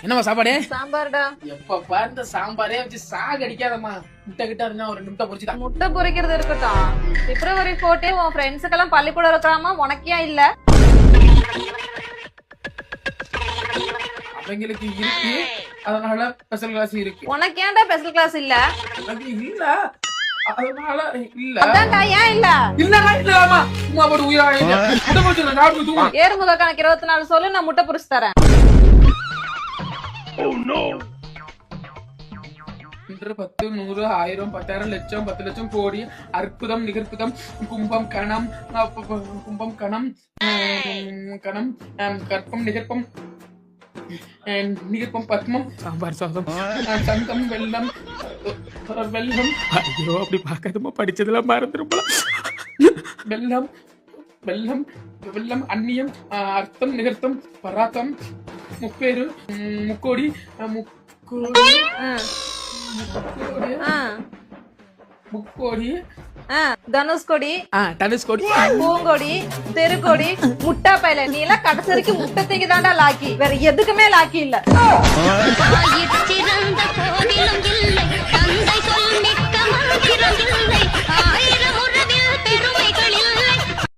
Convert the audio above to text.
என்னமா சாப்பாடு? சாம்பார்டா. எப்ப பாரு இந்த சாம்பாரே வச்சு சாக அடிக்காதம்மா. முட்டை கிட்ட இருந்தா ஒரு 2 முட்டை பொரிச்சுதா. முட்டை பொரிக்கிறது இருக்கட்டும். பிப்ரவரி 14 உன் ஃப்ரெண்ட்ஸுக்கெல்லாம் பள்ளிக்கூடம் இருக்கிறாமா, உனக்கே இல்ல? அவங்களுக்கு இருக்கு, அதனால ஸ்பெஷல் கிளாஸ் இருக்கு. உனக்கு ஏன்டா ஸ்பெஷல் கிளாஸ் இல்ல? அது இல்ல, அதனால இல்ல. அதான்டா, ஏன் இல்ல? இல்லடா இல்லம்மா, சும்மா போட்டு உயிரா இல்ல. முட்டை பொரிச்சு சாப்பிட்டு தூங்க. ஏறுமுக கணக்கு 24 சொல்லு, நான் முட்டை பொரிச்சு தரேன். 1 10 100 1000 10,000 லட்சம் 10 லட்சம் கோடி அற்புதம் நிகழ்ப்புதம் கும்பம் கணம் கும்பம் கணம் கணம் கற்பம் நிகழ்ப்பம் நிகழ்ப்பம் பத்மம் சாம்பார் சாதம் சங்கம் வெள்ளம் வெள்ளம். ஐயோ அப்படி பார்க்காதமா, படிச்சதெல்லாம் மறந்துருப்பா. வெள்ளம் வெள்ளம் வெள்ளம் அந்நியம் அர்த்தம் நிகழ்த்தம் பராத்தம் முப்பேரு முக்கோடி முக்கோடி முக்கோடி தனுஷ்கோடி தனுஷ்கோடி பூங்கொடி தெருக்கோடி முட்டா பையல. நீ எல்லாம் கடைசி வரைக்கும் முட்டை தீங்கதான்டா லாக்கி, வேற எதுக்குமே லாக்கி இல்ல.